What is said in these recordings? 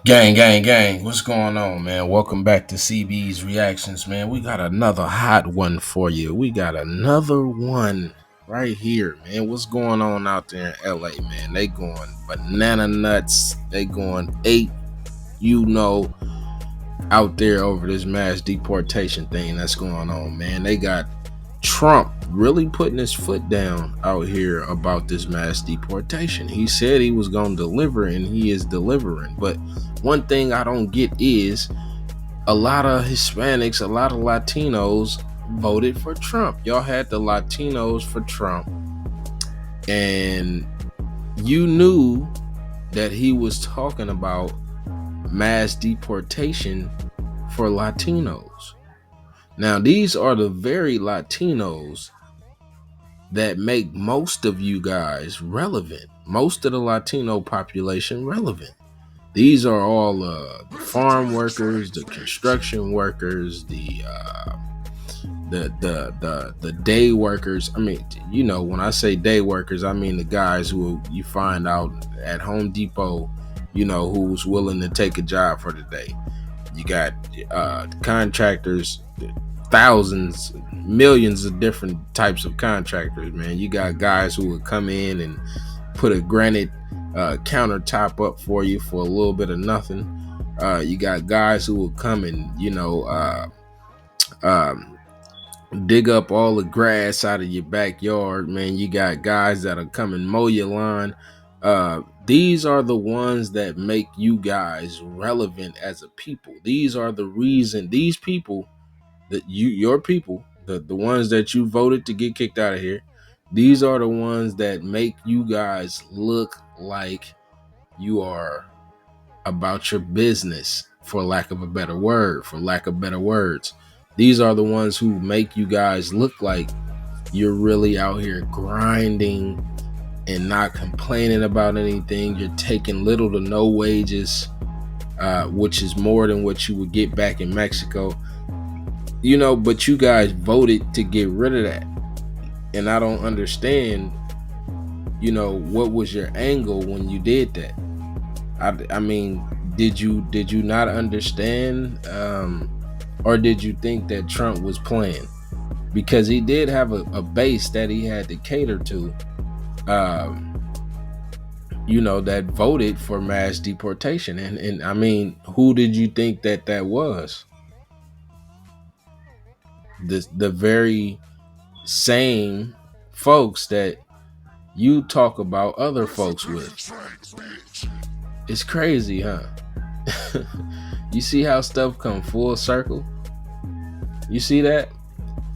Gang, gang, gang. What's going on, man? Welcome back to CB's Reactions, man. We got another hot one for you. We got another one right here, man. What's going on out there in LA, man? They going banana nuts. They going ape, out there over this mass deportation thing that's going on, man. They got Trump really putting his foot down out here about this mass deportation. He said he was going to deliver, and he is delivering. But one thing I don't get is a lot of Hispanics, a lot of Latinos voted for Trump. Y'all had the Latinos for Trump, and you knew that he was talking about mass deportation for Latinos. Now, these are the very Latinos that make most of you guys relevant, most of the Latino population relevant. These are all the farm workers, the construction workers, the day workers. I mean, when I say day workers, I mean the guys who you find out at Home Depot, who's willing to take a job for the day. You got contractors, thousands, millions of different types of contractors, man. You got guys who would come in and put a granite countertop up for you for a little bit of nothing. You got guys who will come and dig up all the grass out of your backyard, man. You got guys that'll come and mow your lawn. These are the ones that make you guys relevant as a people. These are the reason. These people that your people, the ones that you voted to get kicked out of here, these are the ones that make you guys look like you are about your business, for lack of a better word, for lack of better words. These are the ones who make you guys look like you're really out here grinding and not complaining about anything. You're taking little to no wages, which is more than what you would get back in Mexico. But you guys voted to get rid of that. And I don't understand, what was your angle when you did that? I mean, did you not understand? Or did you think that Trump was playing? Because he did have a base that he had to cater to, that voted for mass deportation. And I mean, who did you think that was? The very same folks that you talk about other folks with. It's crazy, huh? You see how stuff come full circle? You see that?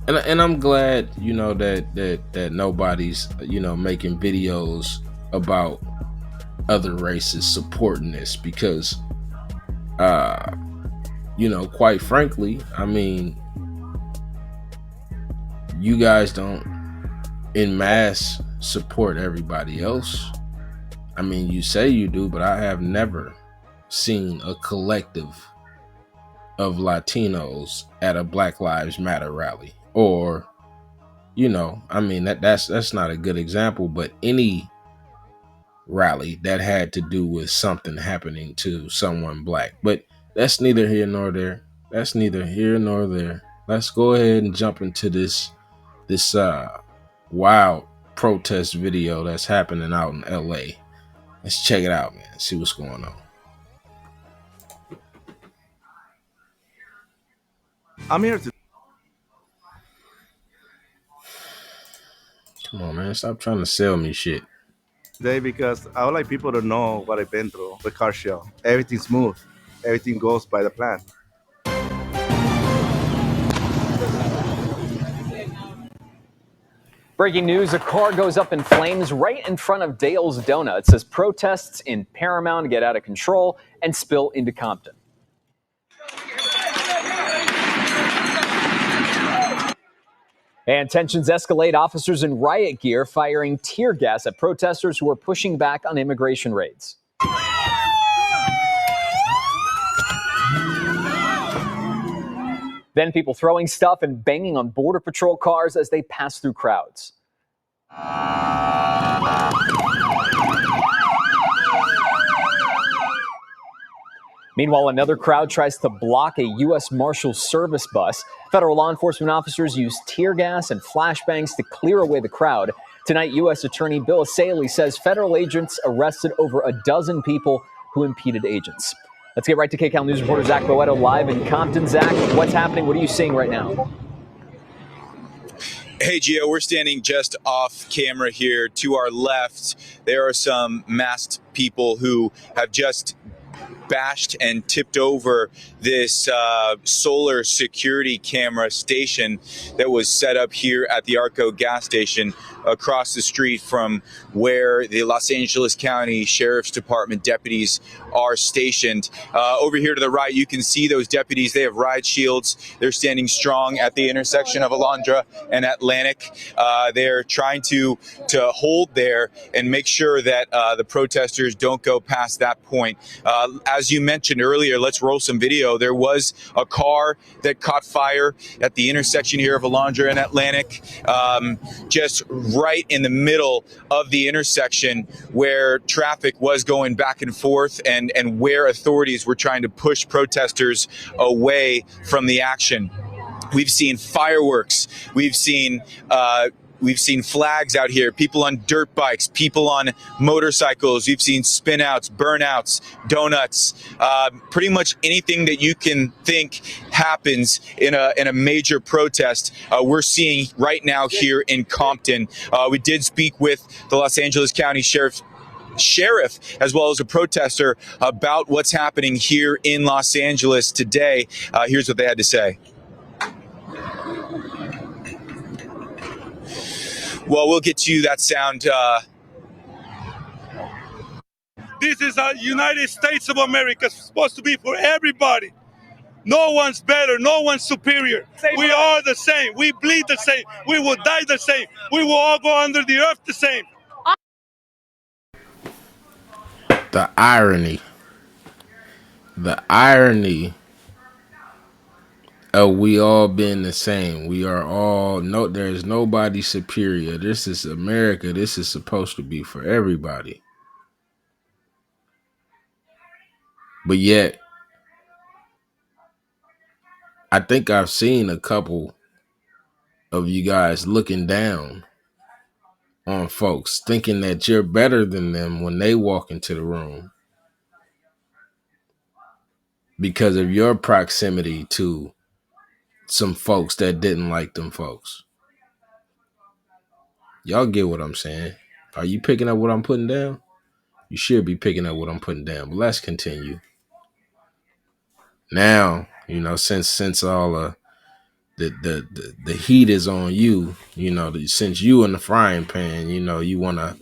And I'm glad, that nobody's, making videos about other races supporting this, because quite frankly, I mean, you guys don't en masse support everybody else. I mean, you say you do, but I have never seen a collective of Latinos at a Black Lives Matter rally, or I mean, that's not a good example, but any rally that had to do with something happening to someone black. But that's neither here nor there. That's neither here nor there. Let's go ahead and jump into this wild protest video that's happening out in LA. Let's check it out, man. See what's going on. I'm here today Come on, man. Stop trying to sell me shit. because I would like people to know what I've been through with car show. Everything's smooth. Everything goes by the plan. Breaking news, a car goes up in flames right in front of Dale's Donuts as protests in Paramount get out of control and spill into Compton. And tensions escalate, officers in riot gear firing tear gas at protesters who are pushing back on immigration raids. Then people throwing stuff and banging on Border Patrol cars as they pass through crowds. Meanwhile, another crowd tries to block a U.S. Marshal Service bus. Federal law enforcement officers used tear gas and flashbangs to clear away the crowd. Tonight, U.S. Attorney Bill Asaley says federal agents arrested over a dozen people who impeded agents. Let's get right to KCAL News reporter Zach Boetto live in Compton. Zach, what's happening? What are you seeing right now? Hey, Gio, we're standing just off camera here. To our left, there are some masked people who have just bashed and tipped over this solar security camera station that was set up here at the Arco gas station across the street from where the Los Angeles County Sheriff's Department deputies are stationed. Over here to the right, you can see those deputies. They have ride shields. They're standing strong at the intersection of Alondra and Atlantic. They're trying to hold there and make sure that the protesters don't go past that point. As you mentioned earlier, let's roll some video. There was a car that caught fire at the intersection here of Alondra and Atlantic, just right in the middle of the intersection where traffic was going back and forth and where authorities were trying to push protesters away from the action. We've seen fireworks. We've seen flags out here, people on dirt bikes, people on motorcycles. We've seen spinouts, burnouts, donuts, pretty much anything that you can think happens in a major protest. We're seeing right now here in Compton. We did speak with the Los Angeles County Sheriff as well as a protester about what's happening here in Los Angeles today. Here's what they had to say. Well, we'll get to that sound. This is a United States of America. It's supposed to be for everybody. No one's better. No one's superior. We are the same. We bleed the same. We will die the same. We will all go under the earth the same. The irony. The irony of we all being the same. We are all there's nobody superior. This is America. This is supposed to be for everybody. But yet, I think I've seen a couple of you guys looking down on folks, thinking that you're better than them when they walk into the room because of your proximity to some folks that didn't like them folks. Y'all get what I'm saying? Are you picking up what I'm putting down? You should be picking up what I'm putting down, but let's continue. Now, since all the heat is on you, since you in the frying pan, you wanna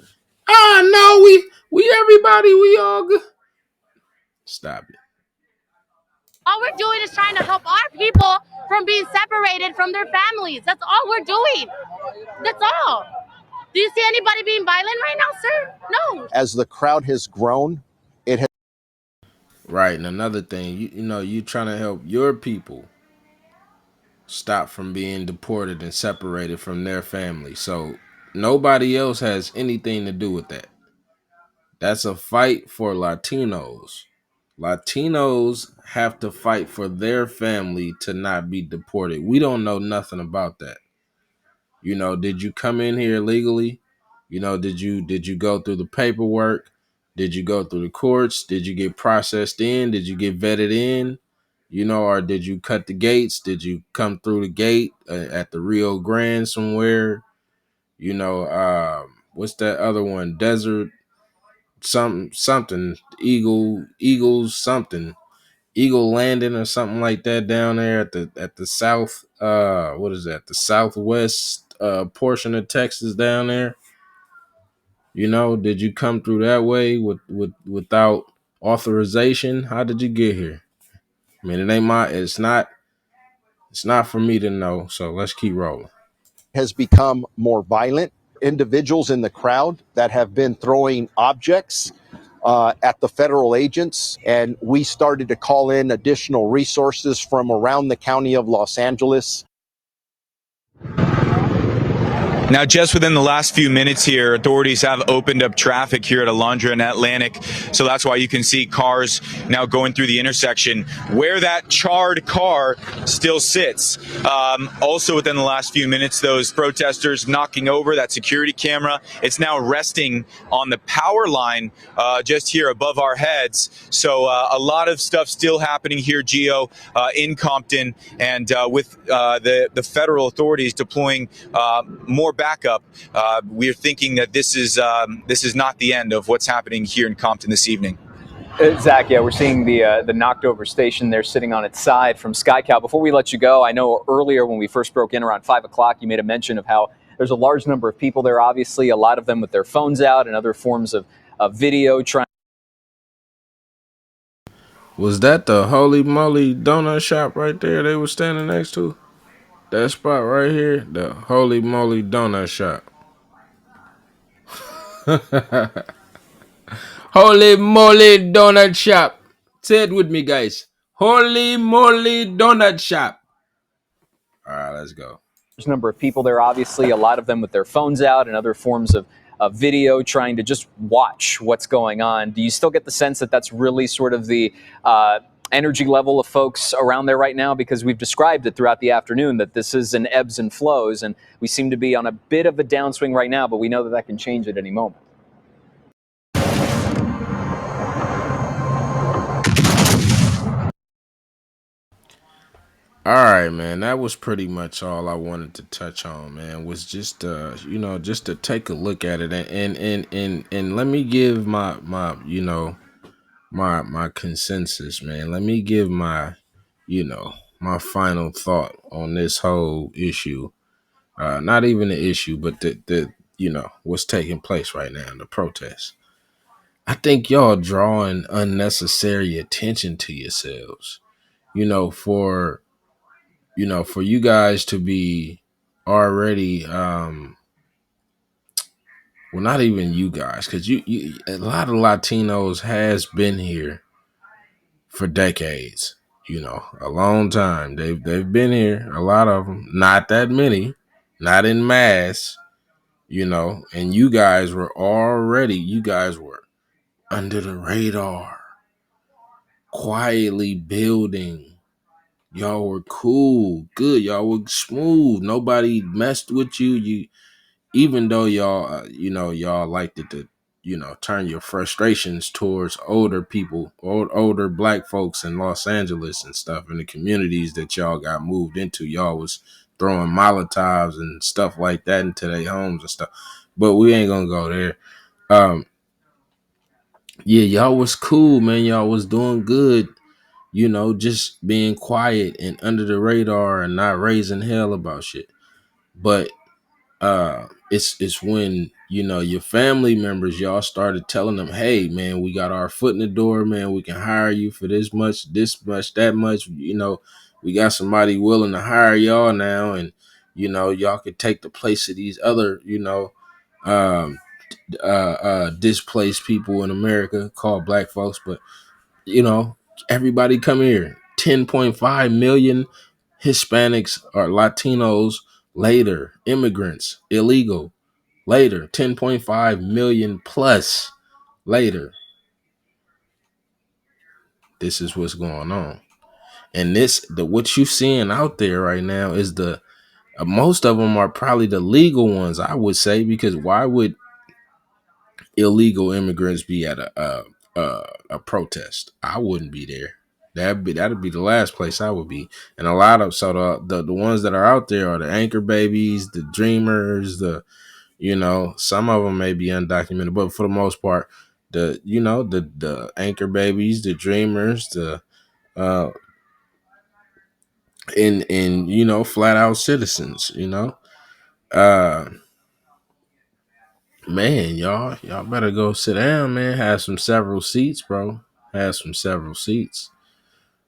no, we everybody, we all good. Stop it. All we're doing is trying to help our people from being separated from their families. That's all we're doing. That's all. Do you see anybody being violent right now, sir? No. As the crowd has grown, it has. Right, and another thing, you trying to help your people stop from being deported and separated from their family. So nobody else has anything to do with that. That's a fight for Latinos. Latinos have to fight for their family to not be deported. We don't know nothing about that. Did you come in here legally? Did you go through the paperwork? Did you go through the courts? Did you get processed in? Did you get vetted in? Or did you cut the gates? Did you come through the gate at the Rio Grande somewhere? What's that other one? Desert something Eagles something. Eagle Landing or something like that down there at the south what is that? The southwest portion of Texas down there. Did you come through that way without authorization? How did you get here? I mean, it's not for me to know, so let's keep rolling. Has become more violent. Individuals in the crowd that have been throwing objects at the federal agents, and we started to call in additional resources from around the county of Los Angeles. Now, just within the last few minutes here, authorities have opened up traffic here at Alondra and Atlantic. So that's why you can see cars now going through the intersection where that charred car still sits. Also within the last few minutes, those protesters knocking over that security camera. It's now resting on the power line just here above our heads. So a lot of stuff still happening here, Gio, in Compton, and with the federal authorities deploying more backup. We're thinking that this is not the end of what's happening here in Compton this evening. Zach, yeah, we're seeing the knocked over station there sitting on its side from SkyCal. Before we let you go, I know earlier when we first broke in around 5 o'clock, you made a mention of how there's a large number of people there, obviously, a lot of them with their phones out and other forms of video trying. Was that the Holy Moly Donut Shop right there they were standing next to? That spot right here, the Holy Moly Donut Shop. Holy Moly Donut Shop. Say it with me, guys. Holy Moly Donut Shop. All right, let's go. Number of people there, obviously, a lot of them with their phones out and other forms of video trying to just watch what's going on. Do you still get the sense that that's really sort of the energy level of folks around there right now? Because we've described it throughout the afternoon that this is an ebbs and flows, and we seem to be on a bit of a downswing right now, but we know that that can change at any moment. All right, man. That was pretty much all I wanted to touch on, man. Was just just to take a look at it and let me give my my consensus, man. Let me give my my final thought on this whole issue. Not even the issue, but the what's taking place right now, the protests. I think y'all drawing unnecessary attention to yourselves. For for you guys to be already well, not even you guys, because you a lot of Latinos has been here for decades, a long time. They've been here, a lot of them, not that many, not in mass, and you guys were under the radar, quietly building. Y'all were cool, good. Y'all were smooth. Nobody messed with you. Even though y'all, y'all liked it to, turn your frustrations towards older people, older black folks in Los Angeles and stuff, in the communities that y'all got moved into. Y'all was throwing Molotovs and stuff like that into their homes and stuff. But we ain't gonna go there. Yeah, y'all was cool, man. Y'all was doing good. Just being quiet and under the radar and not raising hell about shit. But it's when your family members, y'all started telling them, hey man, we got our foot in the door, man, we can hire you for this much, that much, we got somebody willing to hire y'all now, and y'all could take the place of these other um displaced people in America called black folks. But you know everybody come here. 10.5 million Hispanics or Latinos later, immigrants, illegal later, 10.5 million plus later. This is what's going on. And what you seeing out there right now is the most of them are probably the legal ones, I would say, because why would illegal immigrants be at a protest? I wouldn't be there. That'd be the last place I would be. And a lot of the ones that are out there are the anchor babies, the dreamers, some of them may be undocumented, but for the most part, the anchor babies, the dreamers, the uh and flat out citizens, uh man, y'all better go sit down, man. Have some several seats, bro. Have some several seats.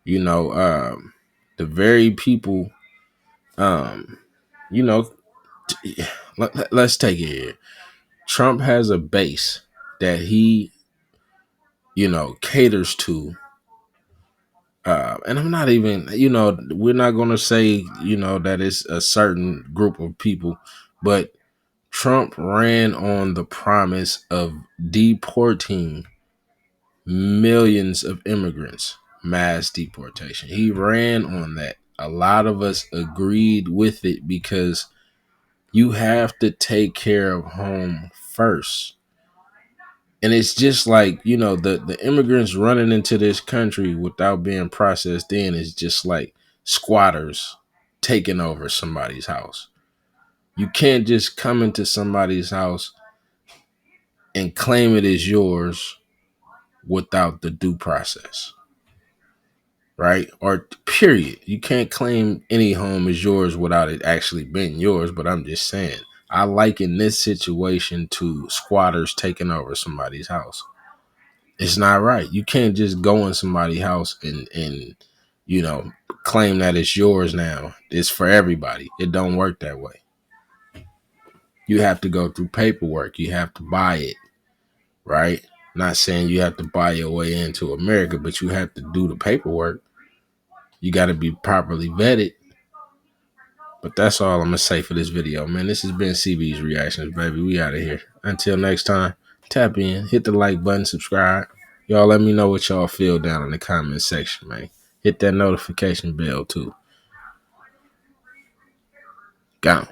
The very people, um, you know, let's take it here. Trump has a base that he, caters to. And I'm not even, we're not going to say, that it's a certain group of people, but Trump ran on the promise of deporting millions of immigrants, mass deportation. He ran on that. A lot of us agreed with it because you have to take care of home first. And it's just like, you know, the immigrants running into this country without being processed in is just like squatters taking over somebody's house. You can't just come into somebody's house and claim it as yours without the due process, right? Or period. You can't claim any home as yours without it actually being yours. But I'm just saying, I liken this situation to squatters taking over somebody's house. It's not right. You can't just go in somebody's house and you know, claim that it's yours now. It's for everybody. It don't work that way. You have to go through paperwork. You have to buy it, right? Not saying you have to buy your way into America, but you have to do the paperwork. You got to be properly vetted. But that's all I'm going to say for this video, man. This has been CB's Reactions, baby. We out of here. Until next time, tap in, hit the like button, subscribe. Y'all let me know what y'all feel down in the comment section, man. Hit that notification bell, too. Gone.